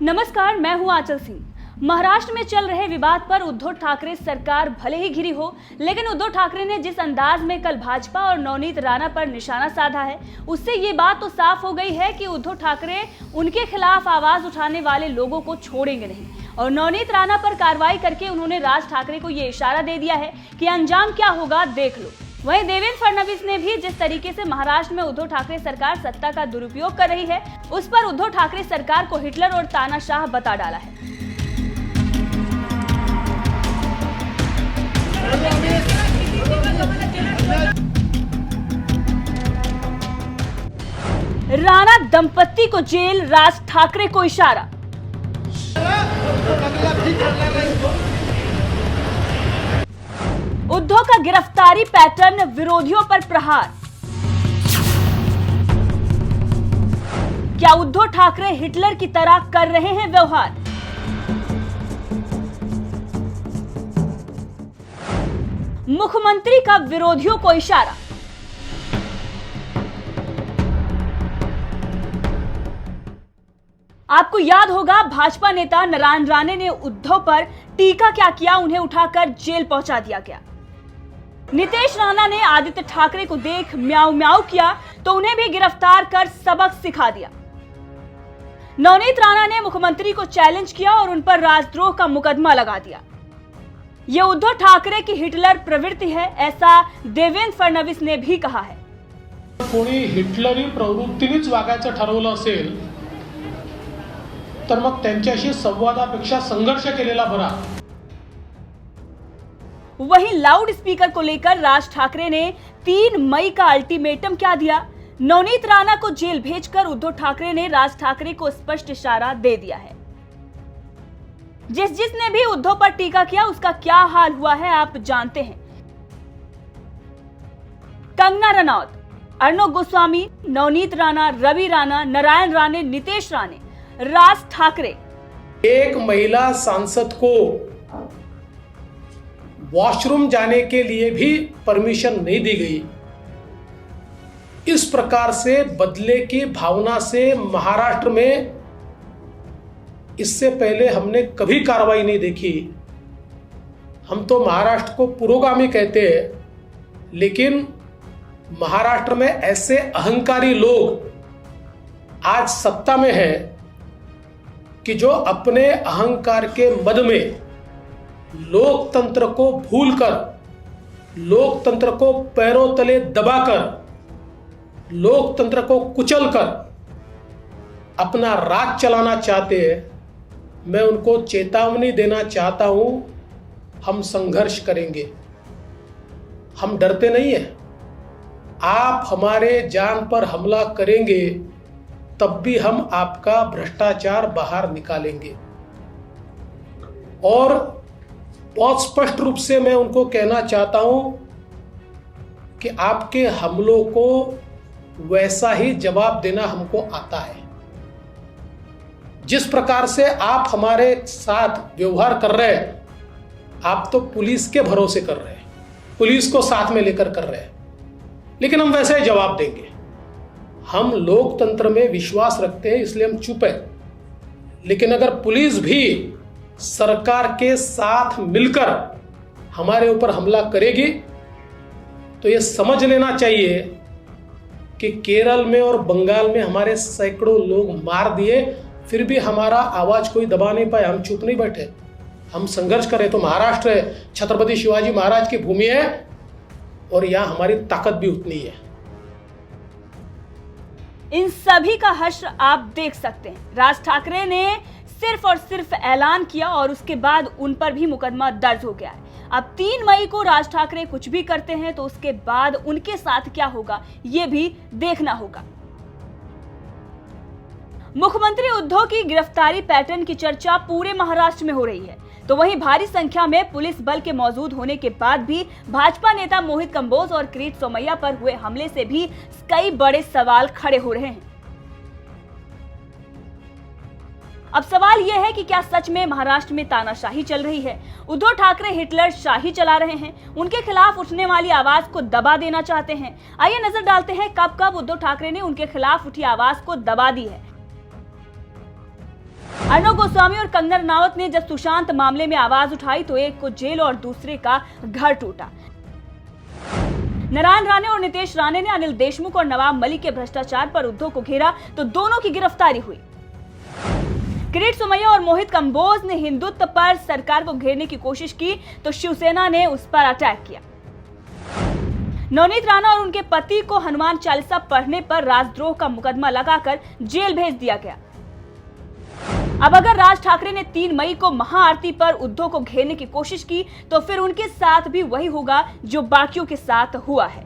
नमस्कार, मैं हूं आंचल सिंह। महाराष्ट्र में चल रहे विवाद पर उद्धव ठाकरे सरकार भले ही घिरी हो, लेकिन उद्धव ठाकरे ने जिस अंदाज में कल भाजपा और नवनीत राणा पर निशाना साधा है, उससे ये बात तो साफ हो गई है कि उद्धव ठाकरे उनके खिलाफ आवाज उठाने वाले लोगों को छोड़ेंगे नहीं। और नवनीत राणा पर कार्रवाई करके उन्होंने राज ठाकरे को ये इशारा दे दिया है कि अंजाम क्या होगा देख लो। वहीं देवेंद्र फडणवीस ने भी जिस तरीके से महाराष्ट्र में उद्धव ठाकरे सरकार सत्ता का दुरुपयोग कर रही है, उस पर उद्धव ठाकरे सरकार को हिटलर और तानाशाह बता डाला है। राणा दंपत्ति को जेल, राज ठाकरे को इशारा। उद्धव का गिरफ्तारी पैटर्न, विरोधियों पर प्रहार। क्या उद्धव ठाकरे हिटलर की तरह कर रहे हैं व्यवहार? मुख्यमंत्री का विरोधियों को इशारा। आपको याद होगा, भाजपा नेता नारायण राणे ने उद्धव पर टीका क्या किया, उन्हें उठाकर जेल पहुंचा दिया गया। नीतीश राणा ने आदित्य ठाकरे को देख म्याऊ म्याऊ किया तो उन्हें भी गिरफ्तार कर सबक सिखा दिया। नवनीत राणा ने मुख्यमंत्री को चैलेंज किया और उन पर राजद्रोह का मुकदमा लगा दिया। यह उद्धव ठाकरे की हिटलर प्रवृत्ति है, ऐसा देवेंद्र फडणवीस ने भी कहा है। कोणी हिटलरी प्रवृत्तीनेच वागायचं ठरवलं असेल तर मग त्यांच्याशी संवादापेक्षा संघर्ष केलेला बरा। वहीं लाउड स्पीकर को लेकर राज ठाकरे ने 3 मई का अल्टीमेटम क्या दिया? नवनीत राणा को जेल भेजकर उद्धव ठाकरे ने राज ठाकरे को स्पष्ट इशारा दे दिया है। जिसने भी उद्धव पर टीका किया उसका क्या हाल हुआ है आप जानते हैं। कंगना रनौत, अर्णब गोस्वामी, नवनीत राणा, रवि राणा, नारायण राणे, नीतीश राणे, राज ठाकरे। एक महिला सांसद को वॉशरूम जाने के लिए भी परमिशन नहीं दी गई। इस प्रकार से बदले की भावना से महाराष्ट्र में इससे पहले हमने कभी कार्रवाई नहीं देखी। हम तो महाराष्ट्र को पुरोगामी कहते हैं, लेकिन महाराष्ट्र में ऐसे अहंकारी लोग आज सत्ता में हैं कि जो अपने अहंकार के मद में लोकतंत्र को भूलकर, लोकतंत्र को पैरों तले दबाकर, लोकतंत्र को कुचलकर अपना राज चलाना चाहते हैं। मैं उनको चेतावनी देना चाहता हूं, हम संघर्ष करेंगे, हम डरते नहीं हैं। आप हमारे जान पर हमला करेंगे तब भी हम आपका भ्रष्टाचार बाहर निकालेंगे। और बहुत स्पष्ट रूप से मैं उनको कहना चाहता हूं कि आपके हमलों को वैसा ही जवाब देना हमको आता है। जिस प्रकार से आप हमारे साथ व्यवहार कर रहे हैं, आप तो पुलिस के भरोसे कर रहे हैं, पुलिस को साथ में लेकर कर रहे हैं, लेकिन हम वैसे ही जवाब देंगे। हम लोकतंत्र में विश्वास रखते हैं, इसलिए हम चुप हैं। लेकिन अगर पुलिस भी सरकार के साथ मिलकर हमारे ऊपर हमला करेगी तो ये समझ लेना चाहिए कि केरल में और बंगाल में हमारे सैकड़ों लोग मार दिए, फिर भी हमारा आवाज कोई दबा नहीं पाया। हम चुप नहीं बैठे, हम संघर्ष करें। तो महाराष्ट्र है, छत्रपति शिवाजी महाराज की भूमि है और यहां हमारी ताकत भी उतनी है। इन सभी का हश्र आप देख सकते हैं। राज ठाकरे ने सिर्फ और सिर्फ ऐलान किया और उसके बाद उन पर भी मुकदमा दर्ज हो गया है। अब 3 मई को राज ठाकरे कुछ भी करते हैं तो उसके बाद उनके साथ क्या होगा ये भी देखना होगा। मुख्यमंत्री उद्धव की गिरफ्तारी पैटर्न की चर्चा पूरे महाराष्ट्र में हो रही है, तो वहीं भारी संख्या में पुलिस बल के मौजूद होने के बाद भी भाजपा नेता मोहित कंबोज और किरीट सोमैया पर हुए हमले से भी कई बड़े सवाल खड़े हो रहे हैं। अब सवाल यह है कि क्या सच में महाराष्ट्र में तानाशाही चल रही है? उद्धव ठाकरे हिटलर शाही चला रहे हैं, उनके खिलाफ उठने वाली आवाज को दबा देना चाहते हैं। आइए नजर डालते हैं कब कब उद्धव ठाकरे ने उनके खिलाफ उठी आवाज को दबा दी है। अर्णव गोस्वामी और कंगना रनावत ने जब सुशांत मामले में आवाज उठाई तो एक को जेल और दूसरे का घर टूटा। नारायण राणे और नितेश राणे ने अनिल देशमुख और नवाब मलिक के भ्रष्टाचार पर उद्धव को घेरा तो दोनों की गिरफ्तारी हुई। किरीट सोमैया और मोहित कंबोज ने हिंदुत्व पर सरकार को घेरने की कोशिश की तो शिवसेना ने उस पर अटैक किया। नवनीत राणा और उनके पति को हनुमान चालीसा पढ़ने पर राजद्रोह का मुकदमा लगाकर जेल भेज दिया गया। अब अगर राज ठाकरे ने 3 मई को महाआरती पर उद्धव को घेरने की कोशिश की तो फिर उनके साथ भी वही होगा जो बाकियों के साथ हुआ है।